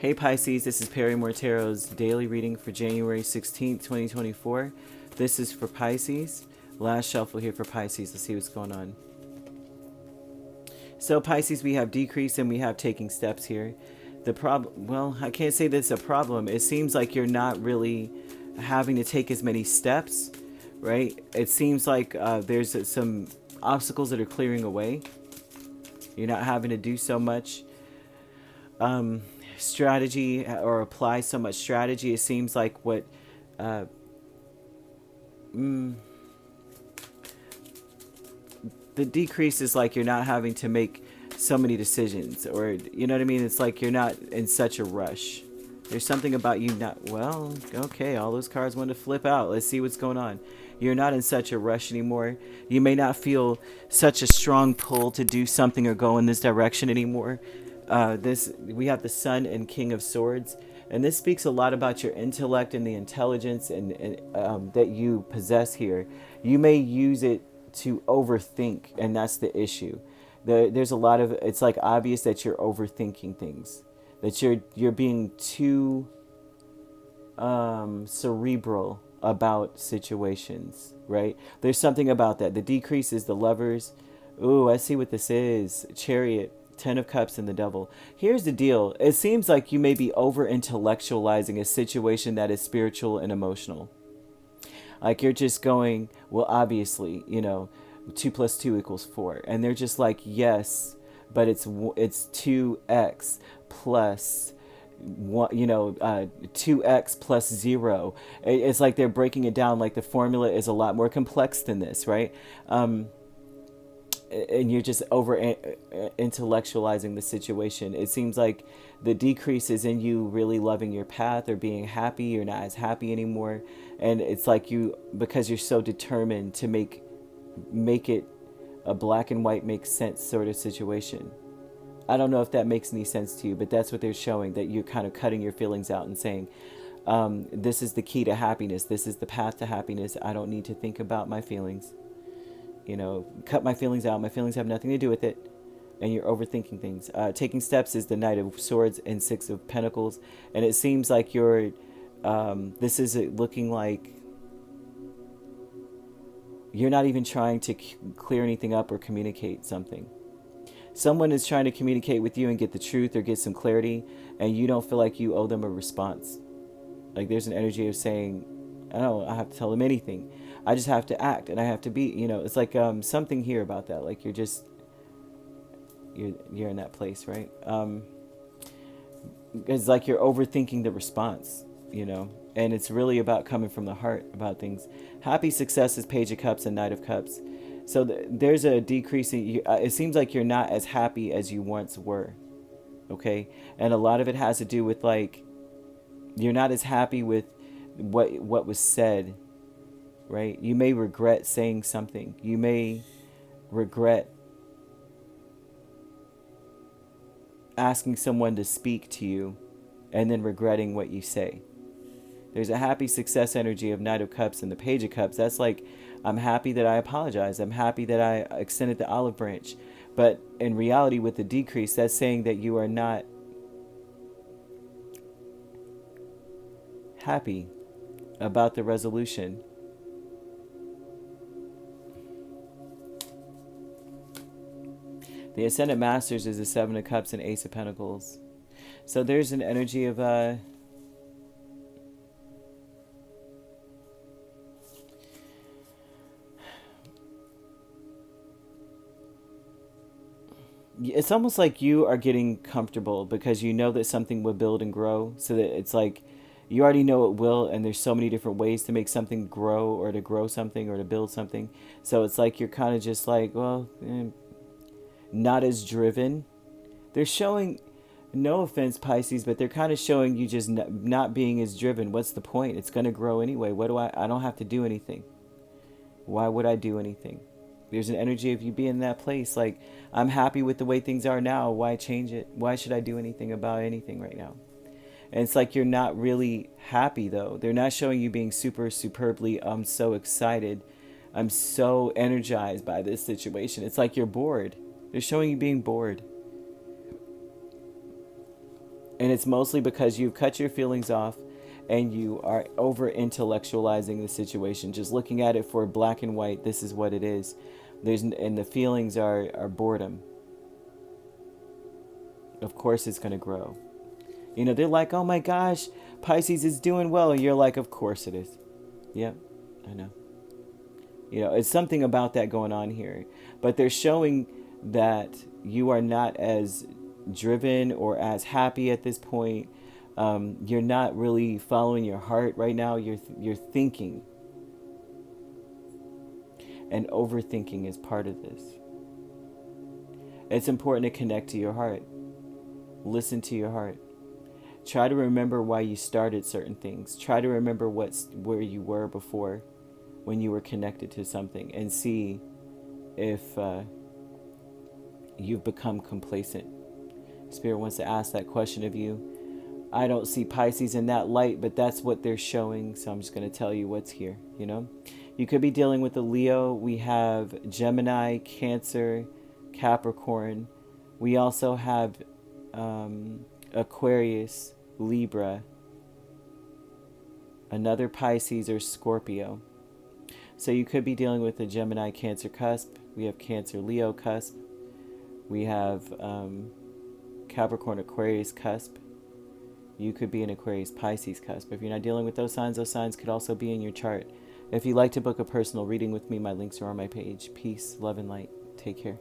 Hey Pisces, this is Perrymore Tarot's daily reading for January 16th, 2024. This is for Pisces. Last shuffle here for Pisces. Let's see what's going on. So Pisces, we have decrease and we have taking steps here. The problem, well, I can't say that's a problem. It seems like you're not really having to take as many steps, right? It seems like there's some obstacles that are clearing away. You're not having to do so much strategy or apply so much strategy. It seems like what the decrease is like you're not having to make so many decisions, or you know what I mean. It's like you're not in such a rush. There's something about you not, well, okay, all those cards want to flip out. Let's see what's going on. You're not in such a rush anymore. You may not feel such a strong pull to do something or go in this direction anymore. We have the Sun and King of Swords, and this speaks a lot about your intellect and the intelligence and that you possess here. You may use it to overthink, and that's the issue. There's a lot of, it's like obvious that you're overthinking things, that you're being too cerebral about situations, right? There's something about that. The decrease is the Lovers. Ooh, I see what this is. Chariot, Ten of Cups, and the Devil. Here's the deal. It seems like you may be over-intellectualizing a situation that is spiritual and emotional. Like you're just going, well, obviously, 2 + 2 = 4. And they're just like, yes, but it's 2x plus 2x plus 0. It's like they're breaking it down like the formula is a lot more complex than this, right? And you're just over intellectualizing the situation. It seems like the decrease is in you really loving your path or being happy. You're not as happy anymore. And it's like because you're so determined to make it a black and white makes sense sort of situation. I don't know if that makes any sense to you, but that's what they're showing, that you're kind of cutting your feelings out and saying, this is the key to happiness. This is the path to happiness. I don't need to think about my feelings. Cut my feelings out. My feelings have nothing to do with it. And you're overthinking things. Taking steps is the Knight of Swords and 6 of Pentacles. And it seems like this is looking like you're not even trying to clear anything up or communicate something. Someone is trying to communicate with you and get the truth or get some clarity, and you don't feel like you owe them a response. Like there's an energy of saying, I don't have to tell them anything. I just have to act, and I have to be, it's like something here about that. Like you're in that place, right? It's like you're overthinking the response, and it's really about coming from the heart about things. Happy success is Page of Cups and Knight of Cups. So there's a decrease. It seems like you're not as happy as you once were, okay? And a lot of it has to do with like, you're not as happy with what was said, right? You may regret saying something. You may regret asking someone to speak to you and then regretting what you say. There's a happy success energy of Knight of Cups and the Page of Cups. That's like, I'm happy that I apologized. I'm happy that I extended the olive branch. But in reality, with the decrease, that's saying that you are not happy about the resolution. The Ascendant Masters is the 7 of Cups and Ace of Pentacles. So there's an energy of it's almost like you are getting comfortable because you know that something will build and grow. So that it's like you already know it will, and there's so many different ways to make something grow or to grow something or to build something. So it's like you're kind of just like, well, not as driven. They're showing, no offense Pisces, but they're kind of showing you just not being as driven. What's the point? It's going to grow anyway. I don't have to do anything. Why would I do anything? There's an energy of you being in that place. Like, I'm happy with the way things are now. Why change it? Why should I do anything about anything right now? And it's like you're not really happy, though. They're not showing you being superbly, I'm so excited. I'm so energized by this situation. It's like you're bored. They're showing you being bored. And it's mostly because you've cut your feelings off and you are over intellectualizing the situation, just looking at it for black and white. This is what it is. And the feelings are boredom. Of course it's going to grow. You know, they're like, oh my gosh, Pisces is doing well. And you're like, of course it is. Yep, I know. You know, it's something about that going on here. But they're showing that you are not as driven or as happy at this point. You're not really following your heart right now. You're thinking. And overthinking is part of this. It's important to connect to your heart. Listen to your heart. Try to remember why you started certain things. Try to remember where you were before when you were connected to something, and see if you've become complacent. Spirit wants to ask that question of you. I don't see Pisces in that light, but that's what they're showing, so I'm just going to tell you what's here, you know? You could be dealing with a Leo. We have Gemini, Cancer, Capricorn. We also have Aquarius, Libra, another Pisces or Scorpio. So you could be dealing with a Gemini, Cancer cusp. We have Cancer, Leo cusp. We have Capricorn, Aquarius cusp. You could be an Aquarius, Pisces cusp. If you're not dealing with those signs could also be in your chart. If you'd like to book a personal reading with me, my links are on my page. Peace, love, and light. Take care.